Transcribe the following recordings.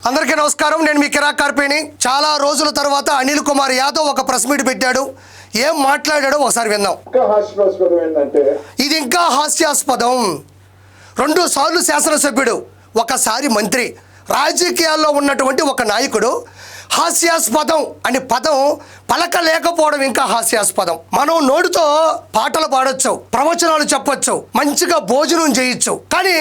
అందరికీ నమస్కారం. నేను మీ కిరా కార్పేని. చాలా రోజుల తర్వాత అనిల్ కుమార్ యాదవ్ ఒక ప్రెస్ మీట్ పెట్టాడు. ఏం మాట్లాడాడో ఒకసారి విందాం. ఇది ఇంకా హాస్యాస్పదం. 2 సార్లు శాసనసభ్యుడు, ఒకసారి మంత్రి, రాజకీయాల్లో ఉన్నటువంటి ఒక నాయకుడు హాస్యాస్పదం అనే పదం పలకలేకపోవడం ఇంకా హాస్యాస్పదం. మనం నోటితో పాటలు పాడొచ్చు, ప్రవచనాలు చెప్పొచ్చు, మంచిగా భోజనం చేయొచ్చు, కానీ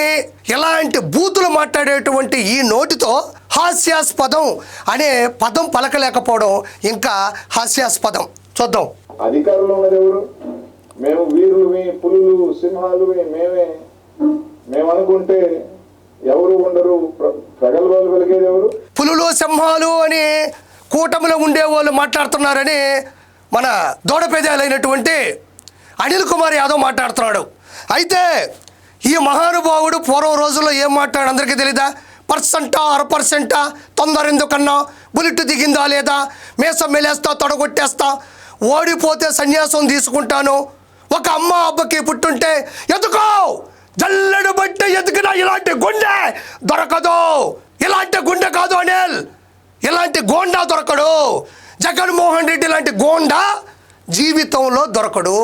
ఇలాంటి బూతులు మాట్లాడేటువంటి ఈ నోటితో హాస్యాస్పదం అనే పదం పలకలేకపోవడం ఇంకా హాస్యాస్పదం. చూద్దాం. అధికారంలో ఉన్నది ఎవరు? మేము వీరులు, పులులు, సింహాలు, మేము అనుకుంటే ఎవరు ఉండరు. ప్రగల్భాలు వెలిగేది ఎవరు? పులులు సింహాలు అని కూటమిలో ఉండేవాళ్ళు మాట్లాడుతున్నారని మన దూడపేదాలైనటువంటి అనిల్ కుమార్ యాదవ్ మాట్లాడుతున్నాడు. అయితే ఈ మహానుభావుడు పూర్వం రోజుల్లో ఏం మాట్లాడు అందరికీ తెలీదా? పర్సెంటా 1% తొందర ఎందుకన్నా, బుల్లెట్ దిగిందా లేదా, మేసం మెలేస్తా, తొడగొట్టేస్తా, ఓడిపోతే సన్యాసం తీసుకుంటాను, ఒక అమ్మ అబ్బకి పుట్టుంటే ఎదుకో, జల్లెడు బట్టి ఎదుకునా ఇలాంటి గుండె దొరకదు, ఇలాంటి గుండె కాదు అనిల్, ఇలాంటి గోండా దొరకడు, జగన్మోహన్ రెడ్డి లాంటి గోండా జీవితంలో దొరకడు.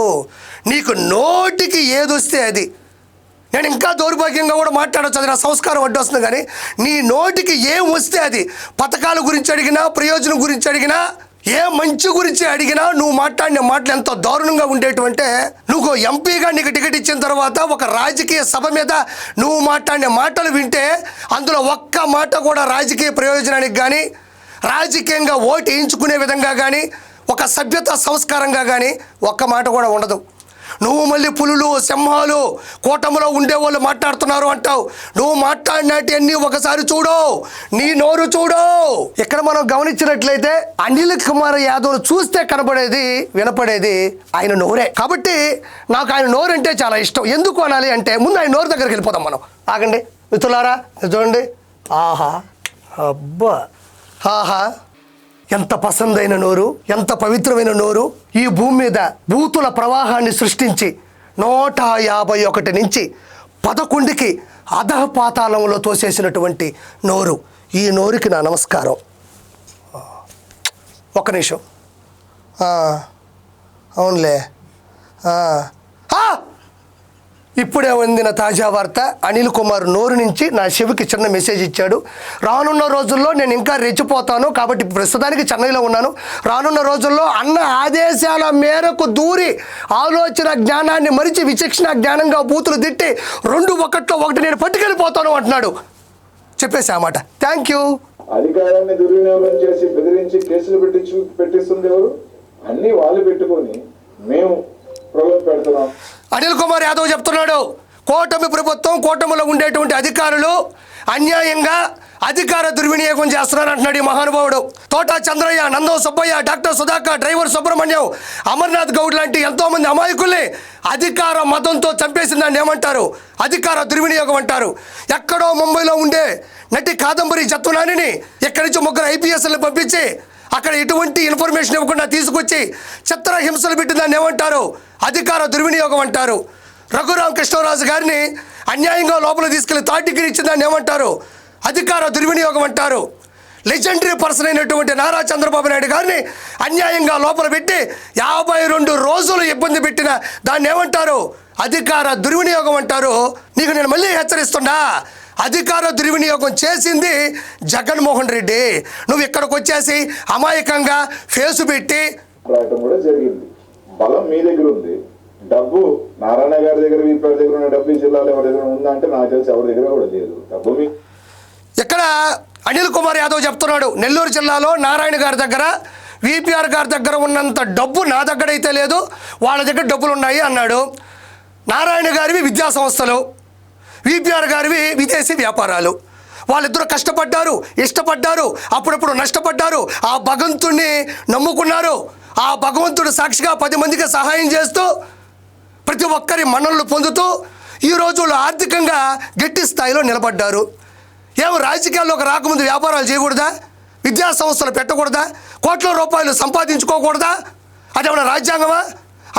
నీకు నోటికి ఏదొస్తే అది. నేను ఇంకా దౌర్భాగ్యంగా కూడా మాట్లాడచ్చు, అది నా సంస్కారం అడ్డు వస్తుంది, కానీ నీ నోటికి ఏం వస్తే అది, పథకాల గురించి అడిగినా, ప్రయోజనం గురించి అడిగినా, ఏ మంచి గురించి అడిగినా నువ్వు మాట్లాడిన మాటలు ఎంతో దారుణంగా ఉండేటువంటి, నువ్వు ఎంపీగా నీకు టికెట్ ఇచ్చిన తర్వాత ఒక రాజకీయ సభ మీద నువ్వు మాట్లాడిన మాటలు వింటే అందులో ఒక్క మాట కూడా రాజకీయ ప్రయోజనానికి కానీ, రాజకీయంగా ఓటు వేయించుకునే విధంగా కానీ, ఒక సభ్యత సంస్కారంగా కానీ ఒక్క మాట కూడా ఉండదు. నువ్వు మళ్ళీ పులులు సింహాలు కూటమిలో ఉండేవాళ్ళు మాట్లాడుతున్నారు అంటావు. నువ్వు మాట్లాడినట్టు ఒకసారి చూడు, నీ నోరు చూడు. ఇక్కడ మనం గమనించినట్లయితే అనిల్ కుమార్ యాదవ్ చూస్తే కనబడేది, వినపడేది ఆయన నోరే. కాబట్టి నాకు ఆయన నోరు అంటే చాలా ఇష్టం. ఎందుకు అనాలి అంటే, ముందు ఆయన నోరు దగ్గరికి వెళ్ళిపోతాం మనం. ఆగండి మిత్రులారా, చూడండి. ఆహా, అబ్బా, ఆహా, ఎంత పసందైన నోరు, ఎంత పవిత్రమైన నోరు. ఈ భూమి మీద బూతుల ప్రవాహాన్ని సృష్టించి 151 నుంచి 11కి అధఃపాతాళంలో తోసేసినటువంటి నోరు. ఈ నోరుకి నా నమస్కారం. ఒక్క నిమిషం. అవునులే. ఇప్పుడే అందిన తాజా వార్త, అనిల్ కుమార్ నోరు నుంచి నా శివకి చిన్న మెసేజ్ ఇచ్చాడు. రానున్న రోజుల్లో నేను ఇంకా రెచ్చిపోతాను, కాబట్టి ప్రస్తుతానికి చెన్నైలో ఉన్నాను. రానున్న రోజుల్లో అన్న ఆదేశాల మేరకు దూరి ఆలోచన జ్ఞానాన్ని మరిచి విచక్షణ జ్ఞానంగా బూతులు తిట్టి 2-1 నేను పట్టుకెళ్ళిపోతాను అంటున్నాడు. చెప్పేసి ఆ మాట. Thank you. అధికారాన్ని దుర్వినియోగం చేసి బెదిరించి కేసులు పెట్టిస్తుంది ఎవరు? అన్ని వాళ్ళు పెట్టుకొని మేము పెడుతున్నాం. అనిల్ కుమార్ యాదవ్ చెప్తున్నాడు, కూటమి ప్రభుత్వం, కూటమిలో ఉండేటువంటి అధికారులు అన్యాయంగా అధికార దుర్వినియోగం చేస్తున్నారు అంటున్నాడు ఈ మహానుభావుడు. తోటా చంద్రయ్య, నందం సుబ్బయ్య, డాక్టర్ సుధాకర్, డ్రైవర్ సుబ్రహ్మణ్యం, అమర్నాథ్ గౌడ్ లాంటి ఎంతోమంది అమాయకుల్ని అధికార మతంతో చంపేసిందని ఏమంటారు? అధికార దుర్వినియోగం అంటారు. ఎక్కడో ముంబైలో ఉండే నటి కాదంబరి జత్వనానిని ఇక్కడి నుంచి 3 IPSలను పంపించి అక్కడ ఎటువంటి ఇన్ఫర్మేషన్ ఇవ్వకుండా తీసుకొచ్చి చిత్రహింసలు పెట్టిందని ఏమంటారు? అధికార దుర్వినియోగం అంటారు. రఘురామ్ కృష్ణరాజు గారిని అన్యాయంగా లోపల తీసుకెళ్లి 3rd డిగ్రీ ఇచ్చిందని ఏమంటారు? అధికార దుర్వినియోగం అంటారు. లెజెండరీ పర్సన్ అయినటువంటి నారా చంద్రబాబు నాయుడు గారిని అన్యాయంగా లోపల పెట్టి 52 రోజులు ఇబ్బంది పెట్టిన దాన్ని ఏమంటారు? అధికార దుర్వినియోగం అంటారు. నీకు నేను మళ్ళీ హెచ్చరిస్తున్నా, అధికార దుర్వినియోగం చేసింది జగన్మోహన్ రెడ్డి. నువ్వు ఇక్కడికి వచ్చేసి అమాయకంగా ఫేసు పెట్టి కూడా జరిగింది. బలం మీ దగ్గర ఉంది, డబ్బు నారాయణ గారి దగ్గర, వీపీ దగ్గర ఉన్న డబ్బు జిల్లాలో ఎవరి దగ్గర ఉందంటే నాకు తెలిసి ఎవరి దగ్గర కూడా లేదు. డబ్బు ఇక్కడ అనిల్ కుమార్ యాదవ్ చెప్తున్నాడు, నెల్లూరు జిల్లాలో నారాయణ గారి దగ్గర, వీపీఆర్ గారి దగ్గర ఉన్నంత డబ్బు నా దగ్గర అయితే లేదు, వాళ్ళ దగ్గర డబ్బులు ఉన్నాయి అన్నాడు. నారాయణ గారివి విద్యా సంస్థలు, వీపీఆర్ గారివి విదేశీ వ్యాపారాలు. వాళ్ళిద్దరూ కష్టపడ్డారు, ఇష్టపడ్డారు, అప్పుడప్పుడు నష్టపడ్డారు, ఆ భగవంతుడిని నమ్ముకున్నారు. ఆ భగవంతుడు సాక్షిగా 10 మందికి సహాయం చేస్తూ ప్రతి ఒక్కరి మన్ననలు పొందుతూ ఈ రోజుల్లో ఆర్థికంగా గట్టి స్థాయిలో నిలబడ్డారు. రాజకీయాల్లోకి రాకముందు వ్యాపారాలు చేయకూడదా? విద్యా సంస్థలు పెట్టకూడదా? కోట్ల రూపాయలు సంపాదించుకోకూడదా? అదేమన్నా రాజ్యాంగమా?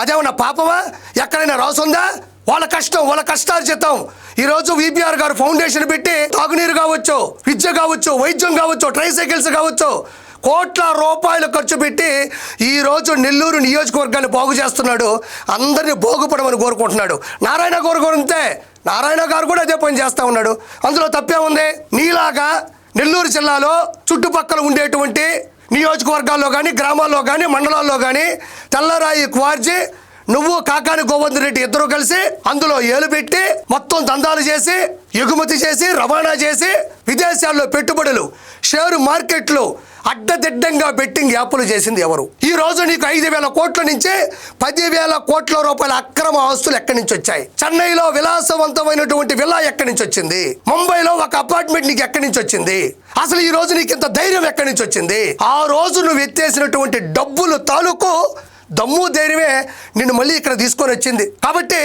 అదేమన్నా పాపమా? ఎక్కడైనా రాసుందా? వాళ్ళ కష్టం, వాళ్ళ కష్టార్జితం ఈరోజు విపిఆర్ గారు ఫౌండేషన్ పెట్టి తాగునీరు కావచ్చు, విద్య కావచ్చు, వైద్యం కావచ్చు, ట్రైసైకిల్స్ కావచ్చు, కోట్ల రూపాయలు ఖర్చు పెట్టి ఈరోజు నెల్లూరు నియోజకవర్గాన్ని బాగు చేస్తున్నాడు. అందరినీ బాగుపడమని కోరుకుంటున్నాడు. నారాయణ కోరుకుంటే నారాయణ గారు కూడా అదే పని చేస్తూ ఉన్నాడు. అందులో తప్పే ఉంది? నీలాగా నెల్లూరు జిల్లాలో చుట్టుపక్కల ఉండేటువంటి నియోజకవర్గాల్లో కానీ, గ్రామాల్లో కానీ, మండలాల్లో కానీ తెల్లరాయి క్వార్జీ నువ్వు కాకాని గోవర్ధన్ రెడ్డి ఇద్దరు కలిసి అందులో ఏలు పెట్టి మొత్తం దందాలు చేసి, ఎగుమతి చేసి, రవాణా చేసి, విదేశాల్లో పెట్టుబడులు, షేరు మార్కెట్లు అడ్డదిడ్డంగా బెట్టింగ్ యాప్లు చేసింది ఎవరు? ఈ రోజు నీకు 5,000 కోట్ల నుంచి 10,000 కోట్ల రూపాయల అక్రమ ఆస్తులు ఎక్కడి నుంచి వచ్చాయి? చెన్నైలో విలాసవంతమైనటువంటి విల్లా ఎక్కడి నుంచి వచ్చింది? ముంబైలో ఒక అపార్ట్మెంట్ నీకు ఎక్కడి నుంచి వచ్చింది? అసలు ఈ రోజు నీకు ఇంత ధైర్యం ఎక్కడి నుంచి వచ్చింది? ఆ రోజు నువ్వు ఎత్తేసినటువంటి డబ్బులు తాలూకు దమ్ము ధైర్యమే నిన్ను మళ్ళీ ఇక్కడ తీసుకొని వచ్చింది. కాబట్టి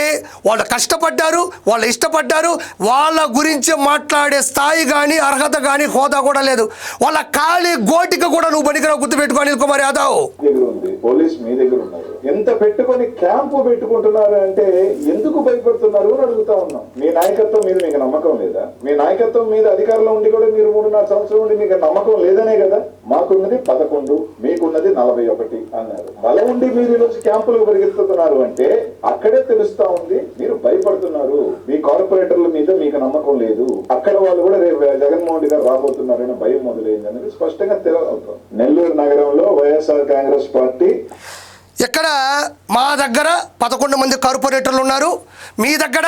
వాళ్ళు కష్టపడ్డారు, వాళ్ళు ఇష్టపడ్డారు. వాళ్ళ గురించి మాట్లాడే స్థాయి కానీ, అర్హత కానీ, హోదా కూడా లేదు. వాళ్ళ ఖాళీ గోటిక కూడా నువ్వు పనికిరావు. గుర్తుపెట్టుకో అనిల్ కుమార్ యాదవ్. పోలీస్ మీ దగ్గర ఉన్నారు, ఎంత పెట్టుకొని క్యాంపు పెట్టుకుంటున్నారు అంటే ఎందుకు భయపడుతున్నారు అని అడుగుతా ఉన్నాం. మీ నాయకత్వం మీద మీకు నమ్మకం లేదా? మీ నాయకత్వం మీద అధికారంలో ఉండి కూడా మీరు 3.5 సంవత్సరం ఉండి మీకు నమ్మకం లేదనే కదా. మాకున్నది 11, మీకున్నది 41 అన్నారు. బలం ఉండి మీరు ఈరోజు క్యాంపులకు పరిగెత్తుతున్నారు అంటే అక్కడే తెలుస్తా ఉంది మీరు భయపడుతున్నారు. మీ కార్పొరేటర్ల మీద మీకు నమ్మకం లేదు. అక్కడ వాళ్ళు కూడా రేపు జగన్మోహన్ రెడ్డి గారు రాబోతున్నారనే భయం మొదలైంది అనేది స్పష్టంగా తెలియవుతుంది. నెల్లూరు నగరంలో వైఎస్ఆర్ కాంగ్రెస్ పార్టీ ఇక్కడ మా దగ్గర 11 మంది కార్పొరేటర్లు ఉన్నారు, మీ దగ్గర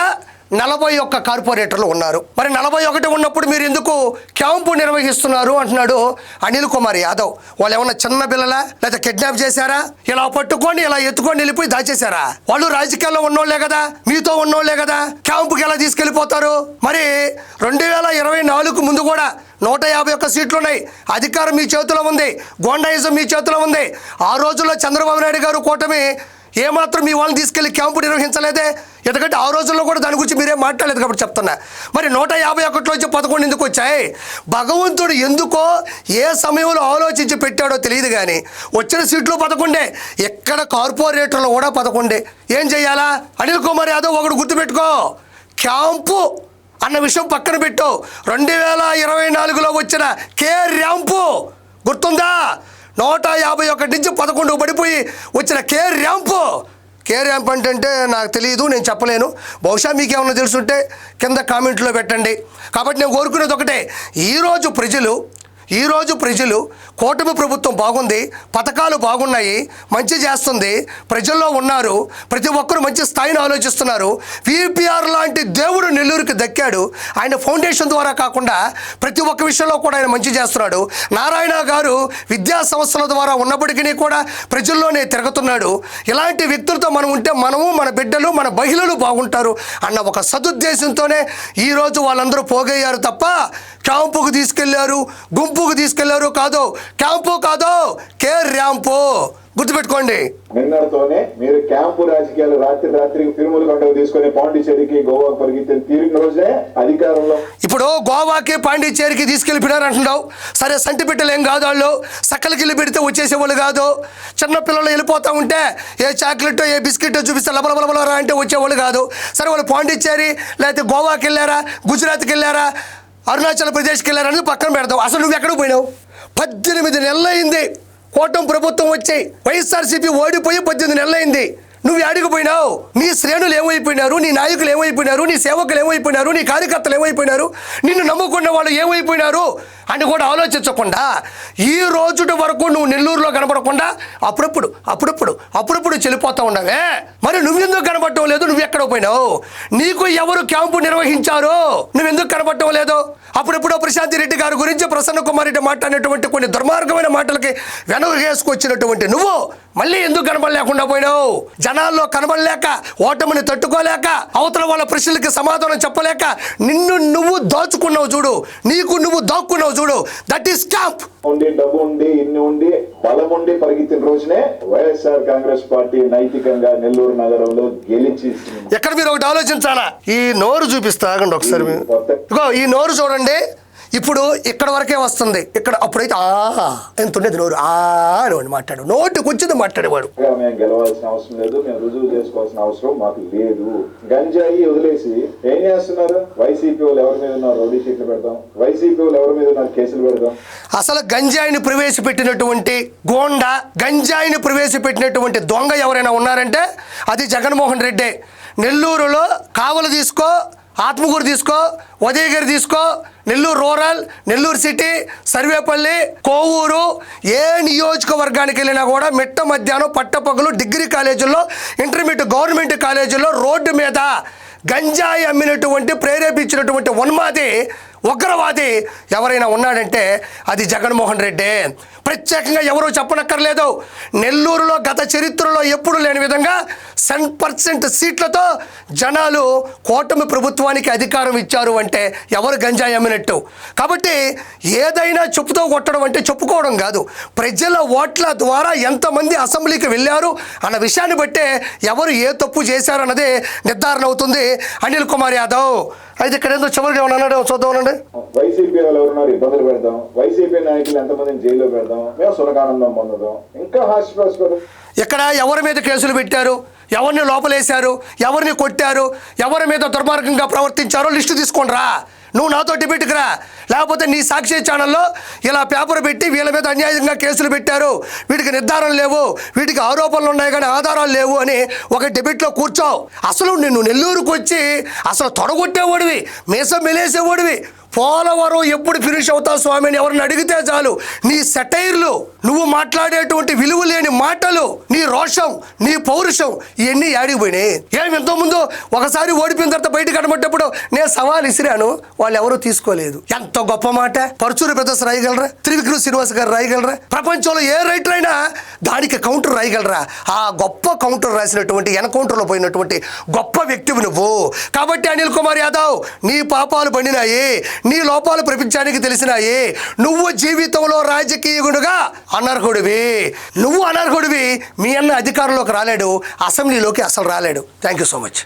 41 కార్పొరేటర్లు ఉన్నారు. మరి 41 ఉన్నప్పుడు మీరు ఎందుకు క్యాంపు నిర్వహిస్తున్నారు అంటున్నాడు అనిల్ కుమార్ యాదవ్. వాళ్ళు ఏమన్నా చిన్న పిల్లలా, లేదా కిడ్నాప్ చేశారా? ఇలా పట్టుకొని ఇలా ఎత్తుకొని వెళ్ళిపోయి దాచేశారా? వాళ్ళు రాజకీయాల్లో ఉన్నోళ్లే కదా, మీతో ఉన్నోళ్లే కదా. క్యాంపుకి ఎలా తీసుకెళ్ళిపోతారు? మరి 2024 ముందు కూడా 151 సీట్లు ఉన్నాయి. అధికారం మీ చేతిలో ఉంది, గోండాయిజం మీ చేతిలో ఉంది. ఆ రోజుల్లో చంద్రబాబు నాయుడు గారు కూటమి ఏమాత్రం మీ వాళ్ళని తీసుకెళ్లి క్యాంపు నిర్వహించలేదే. ఎందుకంటే ఆ రోజుల్లో కూడా దాని గురించి మీరేం మాట్లాడలేదు కాబట్టి చెప్తున్నా. మరి 151లో వచ్చి 11 ఎందుకు వచ్చాయి? భగవంతుడు ఎందుకో ఏ సమయంలో ఆలోచించి పెట్టాడో తెలియదు కానీ వచ్చిన సీట్లు 11. ఎక్కడ కార్పొరేటర్లు కూడా 11. ఏం చెయ్యాలా? అనిల్ కుమార్ యాదవ్ ఒకడు గుర్తుపెట్టుకో, క్యాంపు అన్న విషయం పక్కన పెట్టు. 2024లో వచ్చిన కే ర్యాంపు గుర్తుందా? 151 నుంచి 11 పడిపోయి వచ్చిన కే ర్యాంపు. కే ర్యాంప్ అంటే నాకు తెలియదు, నేను చెప్పలేను. బహుశా మీకేమన్నా తెలుసుంటే కింద కామెంట్లో పెట్టండి. కాబట్టి నేను కోరుకునేది ఒకటే, ఈరోజు ప్రజలు కూటమి ప్రభుత్వం బాగుంది, పథకాలు బాగున్నాయి, మంచి చేస్తుంది, ప్రజల్లో ఉన్నారు, ప్రతి ఒక్కరు మంచి స్థాయిని ఆలోచిస్తున్నారు. విపిఆర్ లాంటి దేవుడు నెల్లూరుకి దక్కాడు. ఆయన ఫౌండేషన్ ద్వారా కాకుండా ప్రతి ఒక్క విషయంలో కూడా ఆయన మంచి చేస్తున్నాడు. నారాయణ గారు విద్యా సంస్థల ద్వారా ఉన్నప్పటికీ కూడా ప్రజల్లోనే తిరుగుతున్నాడు. ఇలాంటి వ్యక్తులతో మనం ఉంటే మనము, మన బిడ్డలు, మన మహిళలు బాగుంటారు అన్న ఒక సదుద్దేశంతోనే ఈరోజు వాళ్ళందరూ పోగయ్యారు తప్ప క్యాంపుకు తీసుకెళ్లారు, గుంపుకు తీసుకెళ్లారు కాదు. క్యాంపు కాదు, కే ర్యాంపు. గుర్తుపెట్టుకోండి. నిన్నటితోనే మీరు క్యాంపు రాజకీయాలు రాత్రికి తిరుమల కొండకు తీసుకొని పాండిచేరికి, గోవాకు పరిగెత్తి తీరిన రోజే అధికారంలో. ఇప్పుడు గోవాకి, పాండిచేరికి తీసుకెళ్ళిపోయినారు అంటున్నావు. సరే, సంటి బిడ్డలు ఏం కాదు, వాళ్ళు సక్కలకిల్లి పెడితే వచ్చేసేవాళ్ళు కాదు. చిన్నపిల్లలు వెళ్ళిపోతూ ఉంటే ఏ చాక్లెట్, ఏ బిస్కెట్ చూపిస్తే లబలబలబలరా అంటే వచ్చేవాళ్ళు కాదు. సరే, వాళ్ళు పాండిచేరి లేకపోతే గోవాకి వెళ్ళారా, గుజరాత్కి వెళ్ళారా, అరుణాచల్ ప్రదేశ్కి వెళ్ళారని పక్కన పెడతావు. అసలు నువ్వు ఎక్కడికి పోయినావు? 18 నెలలు అయింది కూటమి ప్రభుత్వం వచ్చి, వైఎస్ఆర్సీపీ ఓడిపోయి 18 నెలలు అయింది. నువ్వు ఆడికి పోయినావు? నీ శ్రేణులు ఏమైపోయినారు? నీ నాయకులు ఏమైపోయినారు? నీ సేవకులు ఏమైపోయినారు? నీ కార్యకర్తలు ఏమైపోయినారు? నిన్ను నమ్ముకున్న వాళ్ళు ఏమైపోయినారు అని కూడా ఆలోచించకుండా ఈ రోజుటి వరకు నువ్వు నెల్లూరులో కనపడకుండా అప్పుడప్పుడు చెల్లిపోతూ ఉండవే. మరి నువ్వెందుకు కనపడటం లేదు? నువ్వు ఎక్కడ పోయినావు? నీకు ఎవరు క్యాంపు నిర్వహించారు? నువ్వెందుకు కనపడటం లేదు? అప్పుడెప్పుడో ప్రశాంతి రెడ్డి గారి గురించి ప్రసన్న కుమార్ రెడ్డి మాట్లాడినటువంటి కొన్ని దుర్మార్గమైన మాటలకి వెనకేసుకొచ్చినటువంటి నువ్వు మళ్ళీ ఎందుకు కనబడలేకుండా పోయినావు? జనాల్లో కనబడలేక, ఓటమిని తట్టుకోలేక, అవతల వాళ్ళ ప్రశ్నలకి సమాధానం చెప్పలేక నిన్ను నువ్వు దాచుకున్నావు చూడు, నీకు నువ్వు దాక్కున్నావు చూడు. That is camp. ఉండి డబ్బు ఉండి ఇన్ని ఉండి బలం ఉండి పరిగెత్తిన రోజునే వైఎస్ఆర్ కాంగ్రెస్ పార్టీ నైతికంగా నెల్లూరు నగరంలో గెలిచి. ఎక్కడ మీరు ఒకటి ఆలోచించాలా? ఈ నోరు చూపిస్తా ఆగండి ఒకసారి. ఇగో ఈ నోరు చూడండి, ఇప్పుడు ఇక్కడ వరకే వస్తుంది. ఇక్కడ అప్పుడైతే ఎంత ఉండేది నోరు అని మాట్లాడు, నోటికి వచ్చింది మాట్లాడేవాడు. మేము గెలవాల్సిన అవసరం లేదు, మేము రుజువు చేసుకోవాల్సిన అవసరం మాకు లేదు. గంజాయి వదిలేసి ఏం చేస్తున్నారు? వైసీపీ వాళ్ళు ఎవరి మీద ఉన్నారు రౌడీ షీట్లు పెడదాం, వైసీపీ వాళ్ళు ఎవరి మీద ఉన్నారు కేసులు పెడదాం. అసలు గంజాయిని ప్రవేశపెట్టినటువంటి గోండా, గంజాయిని ప్రవేశపెట్టినటువంటి దొంగ ఎవరైనా ఉన్నారంటే అది జగన్మోహన్ రెడ్డి. నెల్లూరులో కావలు తీసుకో, ఆత్మకూరు తీసుకో, ఉదయగిరి తీసుకో, నెల్లూరు రూరల్, నెల్లూరు సిటీ, సర్వేపల్లి, కోవూరు, ఏ నియోజకవర్గానికి వెళ్ళినా కూడా మిట్ట మధ్యాహ్నం పట్టపగలు డిగ్రీ కాలేజీల్లో, ఇంటర్మీడియట్ గవర్నమెంట్ కాలేజీల్లో రోడ్డు మీద గంజాయి అమ్మినటువంటి ప్రేరేపించినటువంటి ఉన్మాది ఉగ్రవాది ఎవరైనా ఉన్నాడంటే అది జగన్మోహన్ రెడ్డి. ప్రత్యేకంగా ఎవరూ చెప్పనక్కర్లేదు. నెల్లూరులో గత చరిత్రలో ఎప్పుడు లేని విధంగా 100% సీట్లతో జనాలు కూటమి ప్రభుత్వానికి అధికారం ఇచ్చారు అంటే ఎవరు గంజాయి అమ్మినట్టు. కాబట్టి ఏదైనా చెప్పుతో కొట్టడం అంటే చెప్పుకోవడం కాదు, ప్రజల ఓట్ల ద్వారా ఎంతమంది అసెంబ్లీకి వెళ్ళారు అన్న విషయాన్ని బట్టే ఎవరు ఏ తప్పు చేశారన్నది నిర్ధారణ అవుతుంది. అనిల్ కుమార్ యాదవ్ అయితే ఇక్కడ ఏదో చివరికి ఏమన్నా అన్నాడు, చూద్దామనండి. వైసీపీ వాళ్ళు ఎవరున్నారు ఇబ్బందులు పెడదాం, వైసీపీ నాయకులు ఎంతమందిని జైల్లో పెడదాం, మేము సునకానందం పొందుదాం, ఇంకా హాస్పిటల్. ఇక్కడ ఎవరి మీద కేసులు పెట్టారు, ఎవరిని లోపలేశారు, ఎవరిని కొట్టారు, ఎవరి మీద దుర్మార్గంగా ప్రవర్తించారో లిస్టు తీసుకోండి రా. నువ్వు నాతో డిబేట్కి రా, లేకపోతే నీ సాక్షి ఛానల్లో ఇలా పేపర్ పెట్టి వీళ్ళ మీద అన్యాయంగా కేసులు పెట్టారు, వీటికి నిర్ధారణ లేవు, వీటికి ఆరోపణలు ఉన్నాయి కానీ ఆధారాలు లేవు అని ఒక డిబేట్లో కూర్చో. అసలు నిన్ను నెల్లూరుకు వచ్చి అసలు తొడగొట్టేవాడివి, మీసం మెలేసేవాడివి. పోలవరం ఎప్పుడు ఫినిష్ అవుతావు స్వామి అని ఎవరిని అడిగితే చాలు నీ సెటైర్లు, నువ్వు మాట్లాడేటువంటి విలువ లేని మాటలు, నీ రోషం, నీ పౌరుషం ఇవన్నీ యాడిపోయినాయి. ఏమి ఎంతోముందు ఒకసారి ఓడిపోయిన తర్వాత బయటకు కనబడ్డప్పుడు నేను సవాల్ ఇసిరాను, వాళ్ళు ఎవరూ తీసుకోలేదు. ఎంత గొప్ప మాట. పరుచూరి బ్రదర్స్ రాయగలరా, త్రివిక్రమ శ్రీనివాస్ గారు రాయగలరా, ప్రపంచంలో ఏ రైటర్ అయినా దానికి కౌంటర్ రాయగలరా? ఆ గొప్ప కౌంటర్ రాసినటువంటి ఎన్కౌంటర్లో పోయినటువంటి గొప్ప వ్యక్తివి నువ్వు. కాబట్టి అనిల్ కుమార్ యాదవ్ నీ పాపాలు పండినాయి, నీ లోపాలు ప్రపంచానికి తెలిసినాయి. నువ్వు జీవితంలో రాజకీయుడుగా అనర్హుడివి, నువ్వు అనర్హుడివి. మీ అన్న అధికారంలోకి రాలేడు, అసెంబ్లీలోకి అసలు రాలేడు. Thank you so much.